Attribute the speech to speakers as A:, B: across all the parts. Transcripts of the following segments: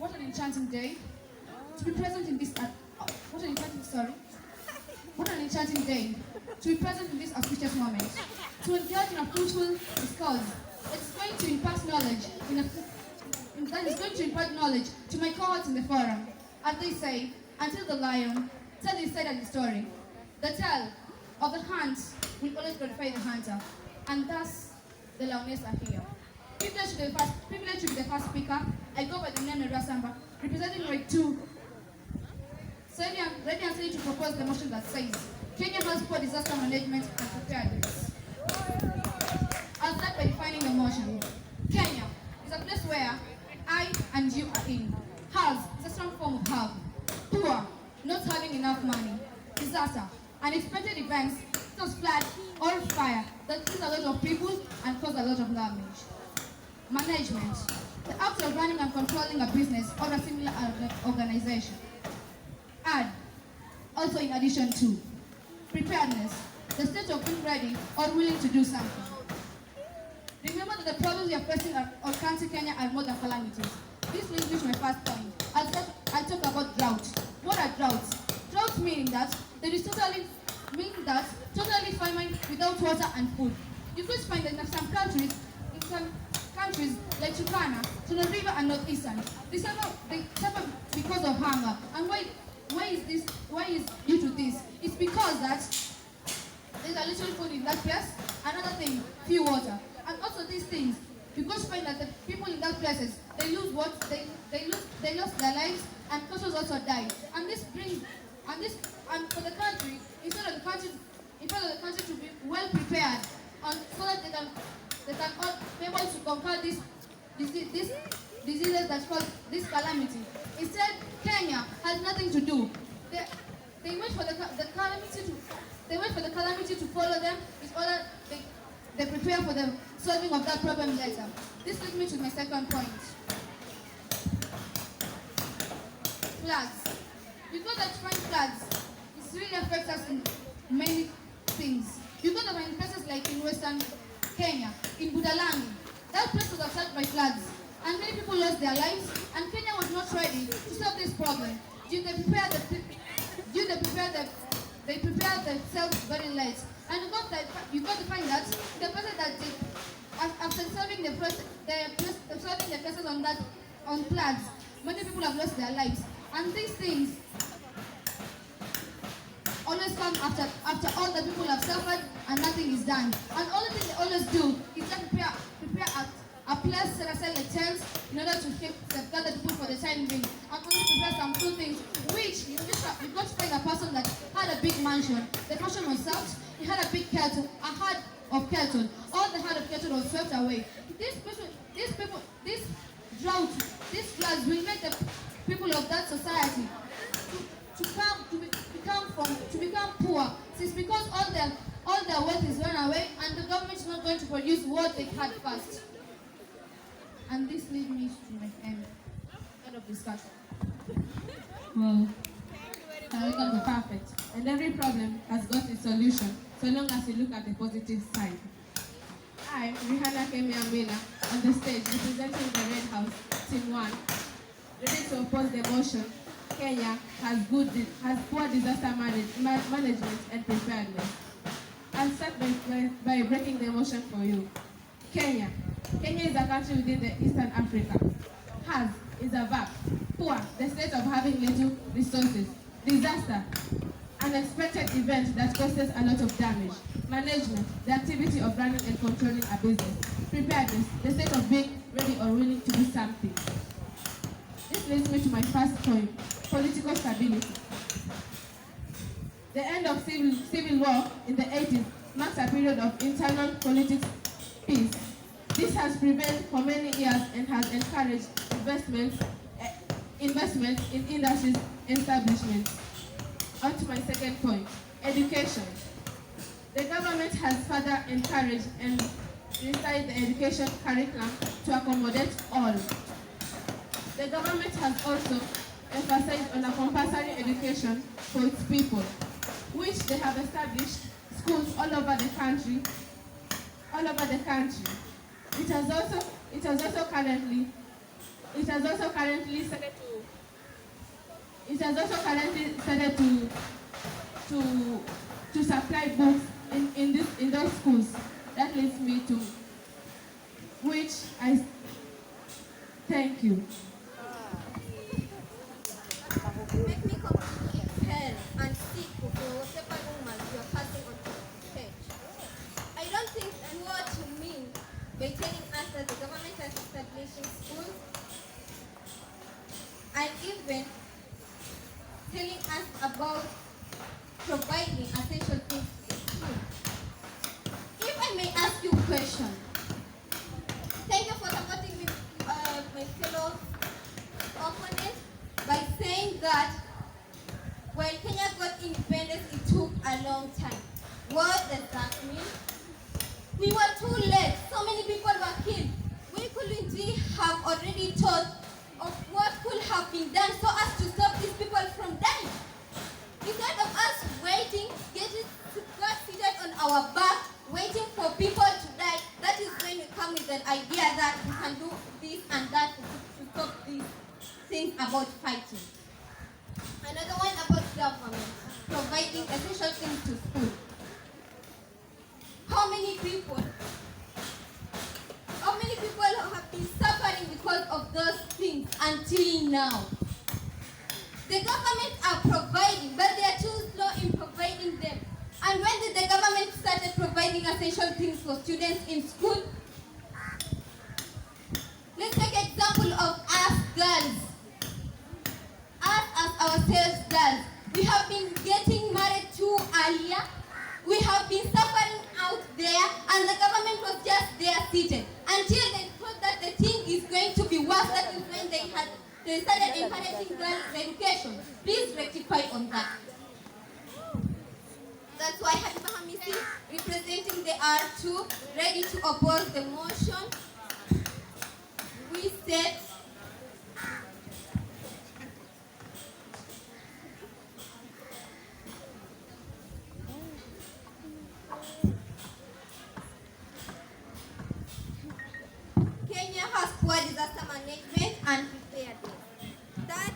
A: What an enchanting day to be present in this. What an enchanting sorry. What an enchanting day to be present in this auspicious moment. To engage in a fruitful discourse. It's going to impart knowledge that is going to impart knowledge to my cohorts in the forum. As they say, until the lion tells his side of the story, the tale of the hunt will always glorify the hunter, and thus the lioness are here. Privileged to be the first speaker, I go by the name of Rasamba, representing Reg 2. Ready and ready to propose the motion that says, Kenya has poor disaster management and preparedness. I'll start by defining the motion. Kenya is a place where I and you are in. Has is a strong form of have. Poor, not having enough money. Disaster, unexpected events such as flood or fire that kills a lot of people and cause a lot of damage. Management, the act of running and controlling a business or a similar organization. Add, also in addition to. Preparedness, the state of being ready or willing to do something. Remember that the problems we are facing on country Kenya are more than calamities. This leads me to my first point. I'll talk about drought. What are droughts? Droughts meaning that there is totally famine without water and food. You could find that in some countries like Turkana, Tana River and Northeastern, they suffer because of hunger. And why is due to this? It's because that there's a little food in that place, another thing, few water. And also these things, you could find that the people in that places, they lose what they lost their lives, and cultures also die. And for the country, instead of the country to be well prepared, so that they can all be able to conquer this diseases that cause this calamity. Instead, Kenya has nothing to do. They wait for the calamity to follow them in order they prepare for the solving of that problem later. This leads me to my second point. Floods. Because of spring floods, it really affects us in many things. Because of in places like in Western Kenya, in Budalangi, that place was affected by floods, and many people lost their lives, and Kenya was not ready to solve this problem. They prepared themselves very late, and you got to find that the person that after solving the cases on floods, many people have lost their lives, and these things always come after all the people have suffered and nothing is done. And all the thing they always do is just prepare a place, set aside the tents in order to safeguard the people for the time being, and only prepare some few things, which you got to find a person that had a big mansion. The mansion was sold, he had a big kettle, a herd of cattle. All the herd of cattle was swept away. This drought, these floods will make the people of that society to become poor. It's because all their wealth is run away, and the government is not going to produce what they had first. And this leads me to my end of discussion.
B: Well, curriculum is perfect, and every problem has got its solution, so long as you look at the positive side. I, Rihanna Kemiambila, on the stage representing the Red House, Team 1, ready to oppose the motion. Kenya has poor disaster management and preparedness. I'll start by breaking the motion for you. Kenya is a country within the Eastern Africa. Has is a verb. Poor, the state of having little resources. Disaster, unexpected event that causes a lot of damage. Management, the activity of running and controlling a business. Preparedness, the state of being ready or willing to do something. This leads me to my first point, political stability. The end of civil war in the 80s marks a period of internal politics peace. This has prevailed for many years and has encouraged investment in industries and establishments. On to my second point, education. The government has further encouraged and resized the education curriculum to accommodate all. The government has also emphasized on a compulsory education for its people, which they have established schools all over the country. It has also currently It has also currently started to supply books in those schools. That leads me to which I thank you.
C: Make me complete hell and seek for whatever rumors you are passing on to the page. I don't think what you mean by telling us that the government has establishing schools and even telling us about providing essential things to the school. If I may ask you a question, thank you for supporting me, my fellow opponents, by saying that when Kenya got independence, it took a long time. What does that mean? We were too late. So many people were killed. We couldn't we have already thought of what could have been done so as to stop these people from dying? Instead of us waiting, got seated on our back, waiting for people to die, that is when we come with an idea that we can do this and that to stop these things about fighting. Another one about government, providing essential things to school. How many people have been suffering because of those things until now? The government are providing, but they are too slow in providing them. And when did the government started providing essential things for students in school? Let's take example of us girls. Us as ourselves girls. We have been getting married too earlier. We have been suffering out there, and the government was just there seated until they thought that the thing is going to be worse. That is when they started encouraging girls' education. Please rectify on that. That's why Habiba Hamisi, representing the R2, ready to oppose the motion. We said Kenya has poor disaster management and preparedness. That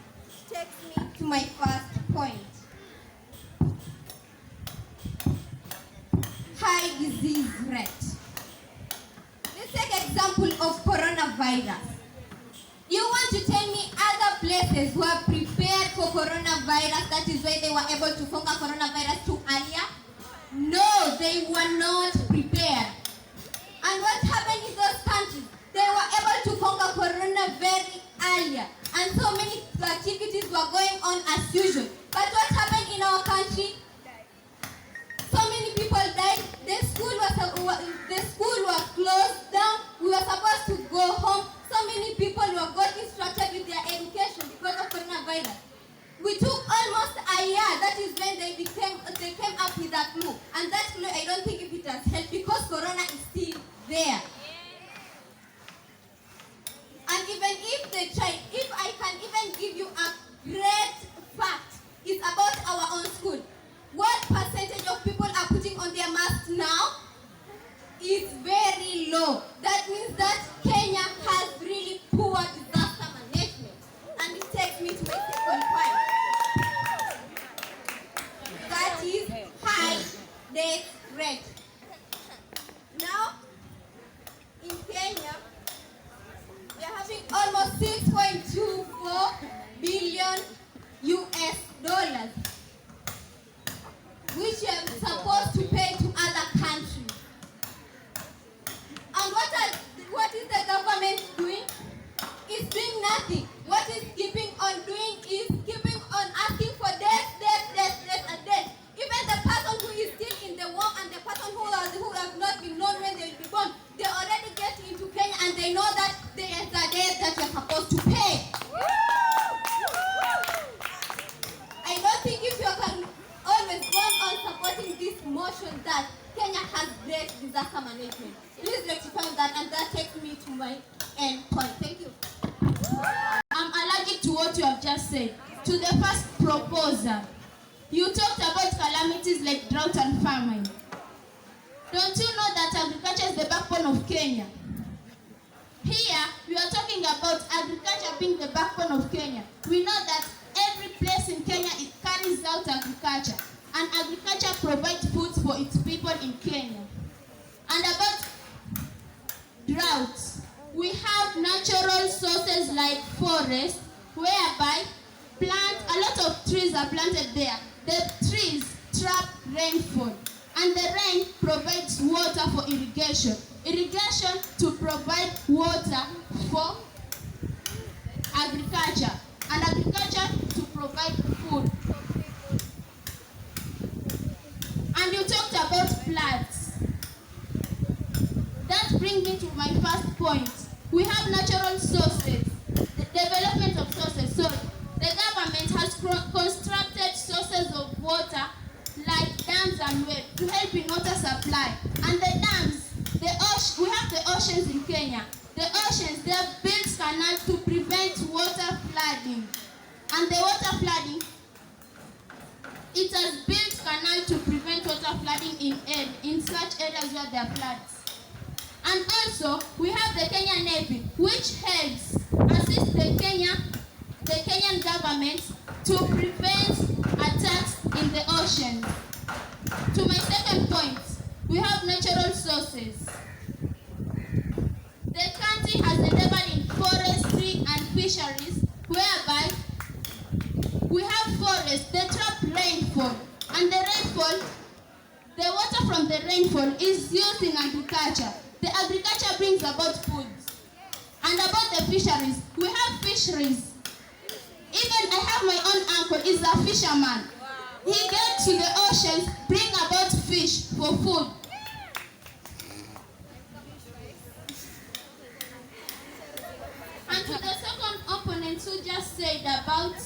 C: takes me to my first point. High disease rate. Let's take example of coronavirus. You want to tell me other places were prepared for coronavirus, that is why they were able to conquer coronavirus too earlier? No, they were not prepared. And what happened in those countries? They were able to conquer corona very earlier. And so many activities were going on as usual. But what happened in our country? So many people died. The school was closed down. We were supposed to go home. So many people were got instructed with their education because of coronavirus. We took almost a year. That is when they came up with that flu. And that flu, I don't think if it has helped because corona is still there. And even if they try, if I can even give you a great fact, it's about our own school. What percentage of people are putting on their masks now? It's very low. That means that Kenya has really poor disaster management. And it takes me to my second point. That is high death rate. Now, in Kenya, we are having almost 6.24 billion US dollars, which we are supposed to pay to other countries. And what is the government doing? It's doing nothing. What it's keeping on doing is keeping on asking for death, and death. Even the person who is still in the womb and the person who have not been known when they will be born, they already get into Kenya and they know that there is a death that you're supposed to pay. I don't think if you can always go on supporting this motion that Kenya has great disaster management. Please rectify that, and that takes me to my end point. Thank you.
A: I'm allergic to what you have just said. To the first proposer, you talked about calamities like drought and famine. Don't you know that agriculture is the backbone of Kenya? Here,
D: we are talking about agriculture being the backbone of Kenya. We know that every place in Kenya it carries out agriculture, and agriculture provides food for its people in Kenya. And about droughts, we have natural sources like forests, whereby a lot of trees are planted there. The trees trap rainfall, and the rain provides water for irrigation. Irrigation to provide water for agriculture, and agriculture to provide food. And you talked about floods. That brings me to my first point. We have natural sources, the development of sources. So the government has constructed sources of water like dams and wells to help in water supply. And the dams, we have the oceans in Kenya. The oceans, they have built canals to prevent water flooding. And the water flooding, it has built canals to prevent water flooding in such areas where there are floods. And also, we have the Kenyan Navy, which helps assist the Kenyan government to prevent attacks in the ocean. To my second point, we have natural sources. The country has endeavored in forestry and fisheries, whereby we have forests, they trap rainfall, and the rainfall, the water from the rainfall is used in agriculture. The agriculture brings about food. And about the fisheries, we have fisheries. Even I have my own uncle, he's a fisherman. He gets to the oceans, bring about fish for food. And to the second opponent who just said about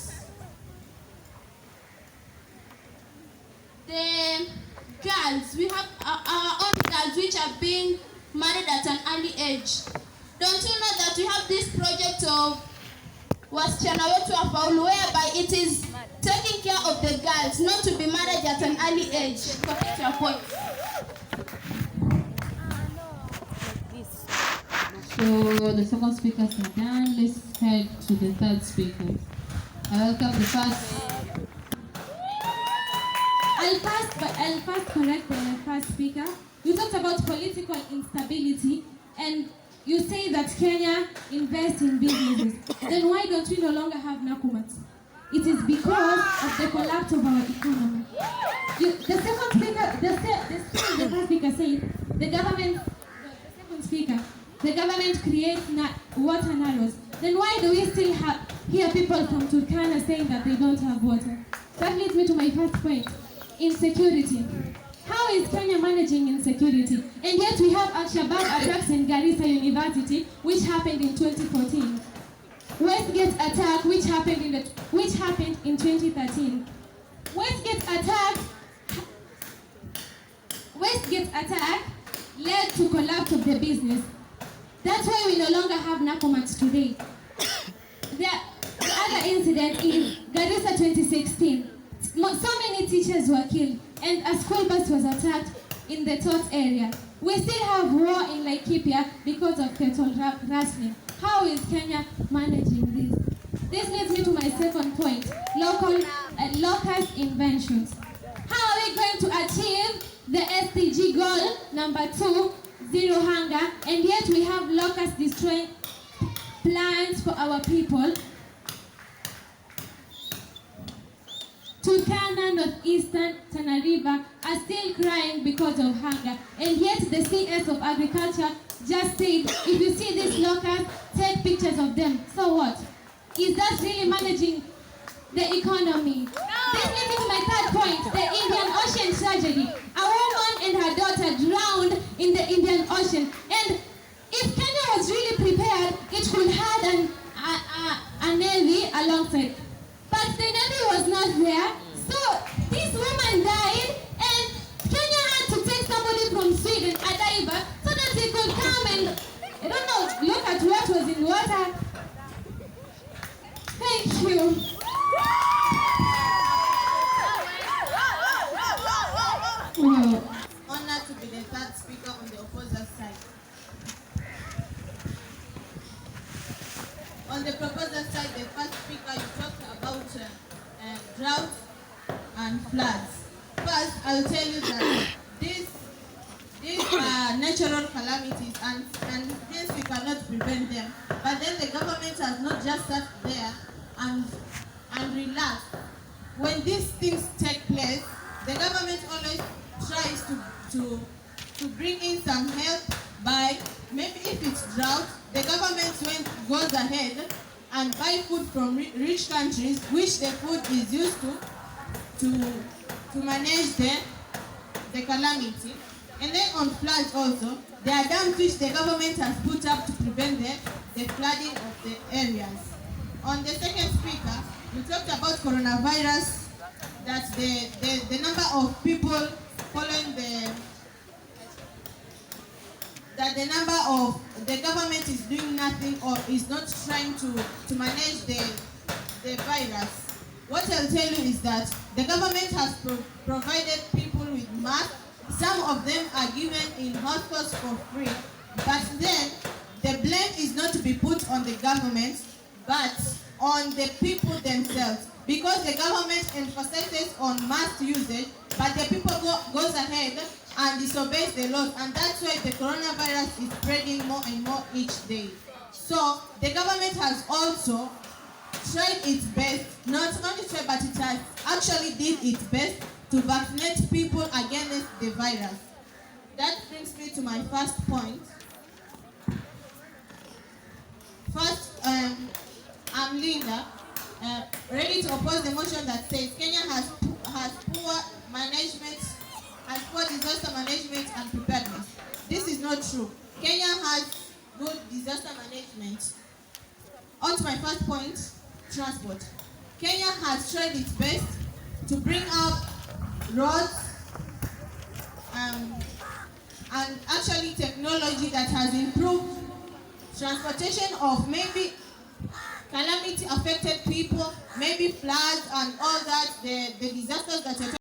D: the girls, we have our own girls which are being married at an early age. Don't you know that we have this project of Wasichana Wetu Wafaulu, whereby it is taking care of the girls not to be married at an early age? Correct your point.
B: So the second speakers are done. Let's head to the third speaker. I welcome the first.
E: I'll first correct the first speaker. You talked about political instability, and you say that Kenya invests in businesses. Then why don't we no longer have Nakumat? It is because of the collapse of our economy. The first speaker said the government creates water narrows. Then why do we still hear people from Turkana saying that they don't have water? That leads me to my first point, insecurity. How is Kenya managing insecurity? And yet we have Al-Shabaab attacks in Garissa University, which happened in 2014. Westgate attack, which happened in 2013. Westgate attack led to collapse of the business. That's why we no longer have Nakumat today. The other incident is Garissa 2016. So many teachers were killed, and a school bus was attacked in the Tot area. We still have war in Laikipia because of cattle rustling. How is Kenya managing this? This leads me to my second point, locust inventions. How are we going to achieve the SDG goal number 2, zero hunger, and yet we have locusts destroying plants for our people? Turkana, Northeastern, Tana River are still crying because of hunger, and yet the CS of Agriculture just said, if you see these locusts, take pictures of them. So what? Is that really managing the economy? This leads me to my third point, the Indian Ocean tragedy. A woman and her daughter drowned in the Indian Ocean, and if Kenya was really prepared, it could have a navy alongside. But the navy was not there, so this woman died, and Kenya had to take somebody from Sweden, a diver, so that he could come and, I don't know, look at what was in water. Thank you.
D: Honored to be the third speaker on the opposite side.
B: and floods. First, I'll tell you that these are natural calamities, and hence we cannot prevent them. But then the government has not just sat there and relaxed. When these things take place, the government always tries to bring in some help by, maybe if it's drought, the government goes ahead and buy food from rich countries, which the food is used to manage the calamity. And then on floods also, there are dams which the government has put up to prevent the flooding of the areas. On the second speaker, we talked about coronavirus, that the number of people following that the number of the government is doing nothing or is not trying to manage the virus. What I'll tell you is that the government has provided people with masks. Some of them are given in hospitals for free, but then the blame is not to be put on the government, but on the people themselves, because the government emphasizes on mask usage, but the people goes ahead and disobeys the laws, and that's why the coronavirus is spreading more and more each day. So the government has also tried its best, not only tried, but it has actually did its best to vaccinate people against the virus. That brings me to my first point. First, I'm Linda, ready to oppose the motion that says Kenya has poor management, has poor disaster management and preparedness. This is not true. Kenya has good disaster management. On to my first point, transport. Kenya has tried its best to bring up roads and actually technology that has improved transportation of maybe calamity affected people, maybe floods and all that, the disasters that are